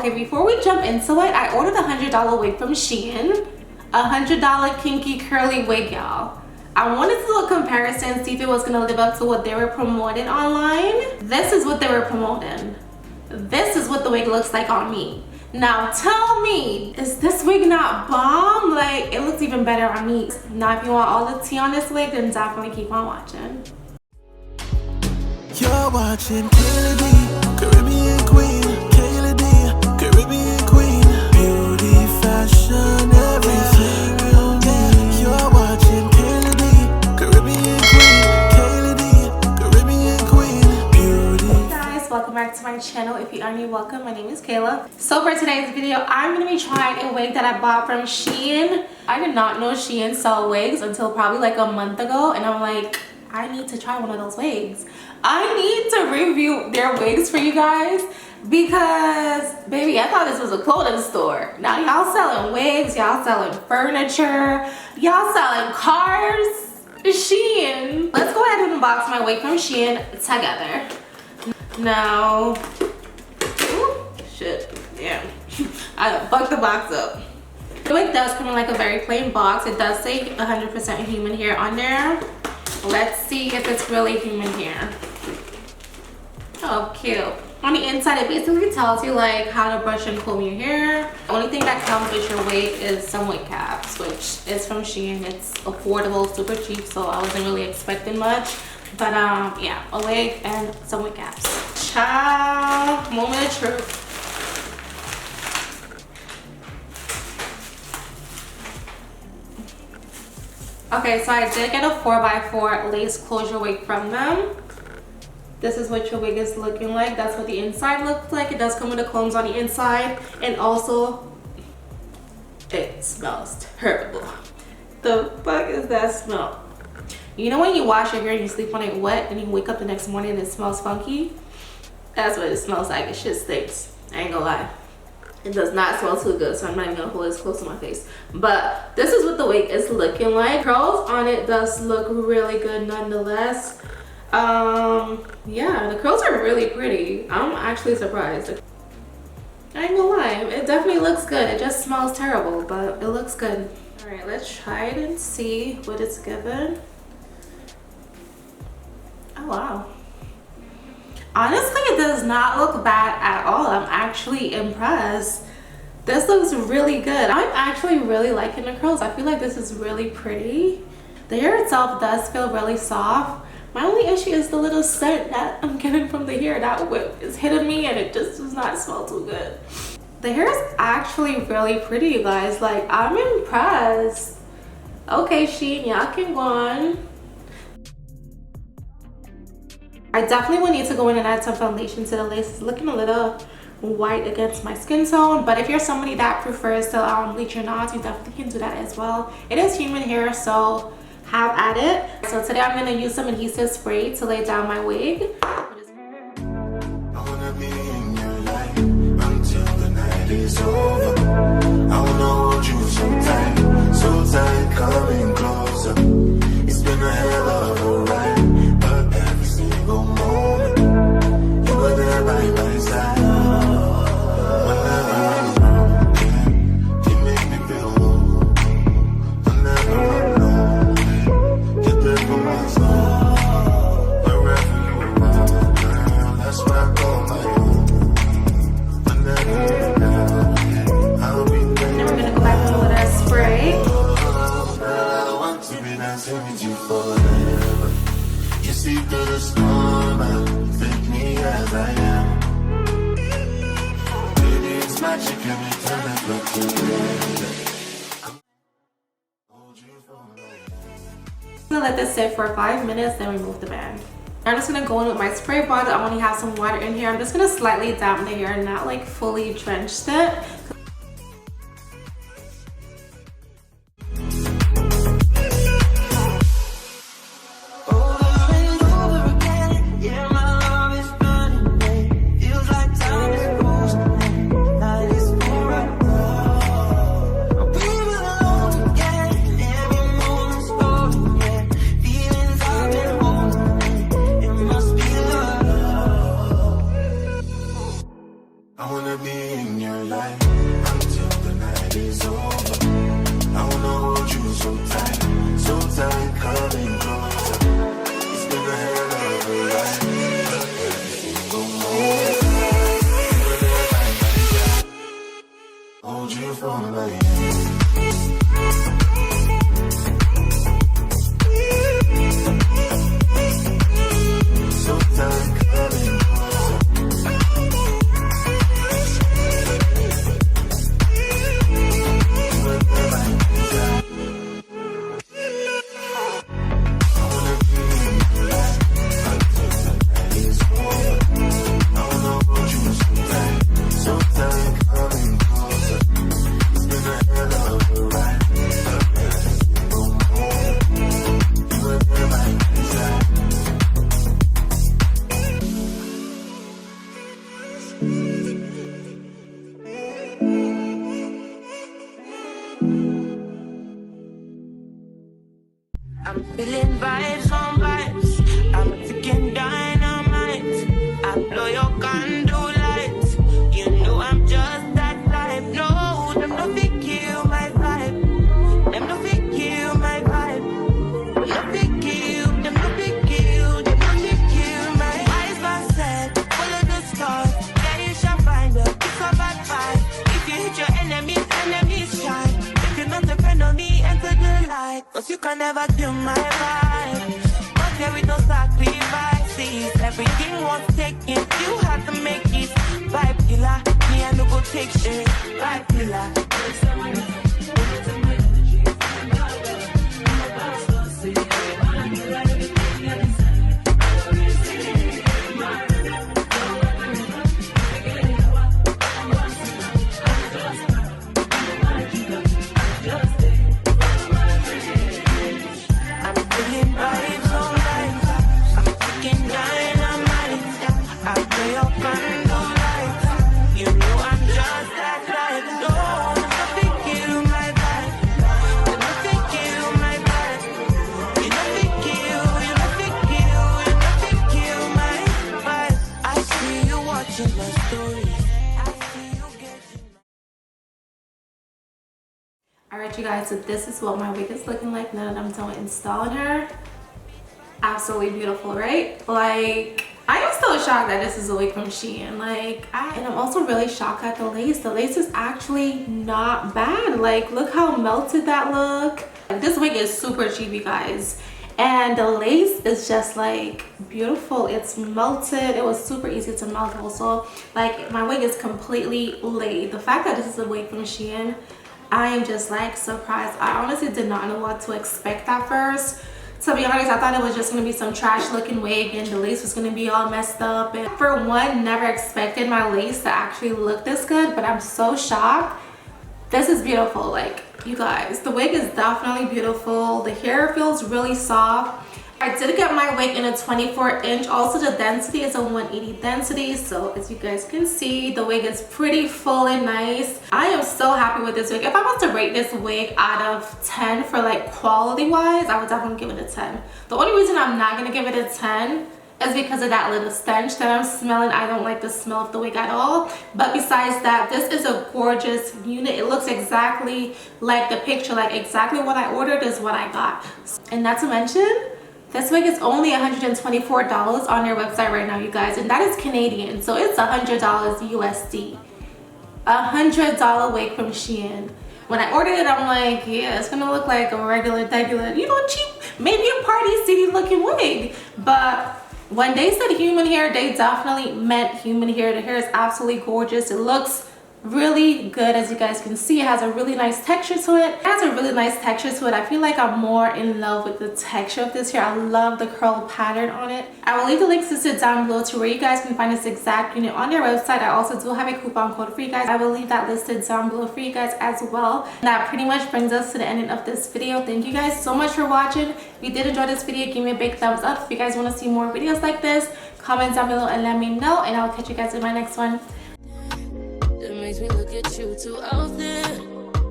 Okay, before we jump into it, I ordered a $100 wig from Shein. A $100 kinky curly wig, y'all. I wanted to do a comparison, see if it was gonna live up to what they were promoting online. This is what they were promoting. This is what the wig looks like on me. Now tell me, is this wig not bomb? Like, it looks even better on me. Now if you want all the tea on this wig, then definitely keep on watching. You're watching Kayladeebookings, Caribbean Queen. Kayladeebookings, Caribbean Queen. Beauty, fashion, everything you need. You're watching Kayladeebookings, Caribbean Queen. Kayladeebookings, Caribbean Queen. Beauty. Hey guys, welcome back to my channel. If you are new, welcome. My name is Kayla. So for today's video, I'm going to be trying a wig that I bought from Shein. I did not know Shein sell wigs until probably like a month ago, and I'm like, I need to try one of those wigs. I need to review their wigs for you guys because, baby, I thought this was a clothing store. Now y'all selling wigs, y'all selling furniture, y'all selling cars. Shein. Let's go ahead and unbox my wig from Shein together. Now, ooh, shit, damn. I fucked the box up. The wig does come in like a very plain box. It does say 100% human hair on there. Let's see if it's really human hair. Oh, cute. On the inside, it basically tells you like how to brush and comb your hair. The only thing that comes with your wig is some wig caps, which is from Shein. It's affordable, super cheap, so I wasn't really expecting much. But yeah, a wig and some wig caps. Ciao, moment of truth. Okay, so I did get a 4x4 lace closure wig from them. This is what your wig is looking like. That's what the inside looks like. It does come with the combs on the inside, and also it smells terrible. The fuck is that smell? You know when you wash your hair and you sleep on it wet and you wake up the next morning and it smells funky? That's what it smells like. It shit stinks. I ain't gonna lie. It does not smell too good, so I'm not even gonna hold it close to my face. But this is what the wig is looking like. Curls on it does look really good nonetheless. Yeah, the curls are really pretty. I'm actually surprised. I ain't gonna lie, it definitely looks good. It just smells terrible, but it looks good. All right, let's try it and see what it's given. Oh wow. Honestly, it does not look bad at all. I'm actually impressed. This looks really good. I'm actually really liking the curls. I feel like this is really pretty. The hair itself does feel really soft. My only issue is the little scent that I'm getting from the hair. That whip is hitting me and it just does not smell too good. The hair is actually really pretty, you guys. Like, I'm impressed. Okay, Shein, y'all can go on. I definitely would need to go in and add some foundation to the lace. It's looking a little white against my skin tone, but if you're somebody that prefers to bleach your knots, you definitely can do that as well. It is human hair, so have at it. So today I'm going to use some adhesive spray to lay down my wig. I wanna be in your life until the night is over. I wanna hold you so tight, coming closer. It's been a hell of a ride, but every single moment you were there by my side. Whenever I'm around, you make me feel low. Whenever I'm low, you're there for my soul. Wherever you are, girl, that's where I call my own. Whenever you're down, I'll be there. Then we're going to go back in with our spray. I want to be dancing with you forever. You see through the storm, take me as I am. Baby, it's magic every time I look together. Hold you forever. I'm gonna let this sit for 5 minutes, then remove the band. I'm just gonna go in with my spray bottle. I only have some water in here. I'm just gonna slightly dampen the hair, not like fully drenched it. I wanna be in your your life until the night is over. I wanna hold you so tight, coming closer. It's been a hell of a ride, but everything gon' move. Hold you for life. So tight, coming closer. I'm feeling vibes on vibes. I'm freaking dynamite. I blow your candle lights. You know I'm just that type. No, them no fit kill my vibe. Them no fit kill my vibe. No fit kill. Them no fit kill. Them no fit kill my eyes. Man said, follow the stars. Yeah, you shall find a pick up at five. If you hit your enemies shine. If you're not a friend of me, enter the light. Cause you can never kill my vibe. But there with no sacrifices. Everything was taken, you had to make it. Vibe killer, me I no go take shit. Vibe killer. Alright you guys, so this is what my wig is looking like now that I'm done installing her. Absolutely beautiful, right? Like, I am still shocked that this is a wig from Shein. And I'm also really shocked at the lace. The lace is actually not bad. Like, look how melted that look. This wig is super cheap, you guys. And the lace is just like beautiful. It's melted. It was super easy to melt also. Like, my wig is completely laid. The fact that this is a wig from Shein, I am just like surprised. I honestly did not know what to expect at first. To be honest, I thought it was just gonna be some trash looking wig and the lace was gonna be all messed up. And for one, never expected my lace to actually look this good, but I'm so shocked. This is beautiful. Like, you guys, the wig is definitely beautiful. The hair feels really soft. I did get my wig in a 24-inch. Also, the density is a 180 density. So as you guys can see, the wig is pretty full and nice. I am so happy with this wig. If I was to rate this wig out of 10 for like quality wise, I would definitely give it a 10. The only reason I'm not gonna give it a 10 is because of that little stench that I'm smelling. I don't like the smell of the wig at all. But besides that, this is a gorgeous unit. It looks exactly like the picture, like exactly what I ordered is what I got. And not to mention, this wig is only $124 on their website right now, you guys, and that is Canadian, so it's $100 USD. $100 wig from Shein. When I ordered it, I'm like, yeah, it's gonna look like a regular, you know, cheap, maybe a Party City looking wig. But when they said human hair, they definitely meant human hair. The hair is absolutely gorgeous. It looks really good. As you guys can see, it has a really nice texture to it. I feel like I'm more in love with the texture of this hair. I love the curl pattern on it. I will leave the links listed down below to where you guys can find this exact unit on their website. I also do have a coupon code for you guys. I will leave that listed down below for you guys as well. And that pretty much brings us to the ending of this video. Thank you guys so much for watching. If you did enjoy this video, give me a big thumbs up. If you guys want to see more videos like this, comment down below and let me know, and I'll catch you guys in my next one. Makes me look at you too often.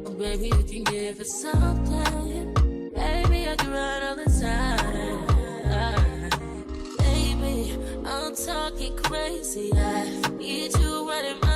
Oh, baby, you can give it something. Baby, I can run all the time. Baby, I'm talking crazy. I need you right in my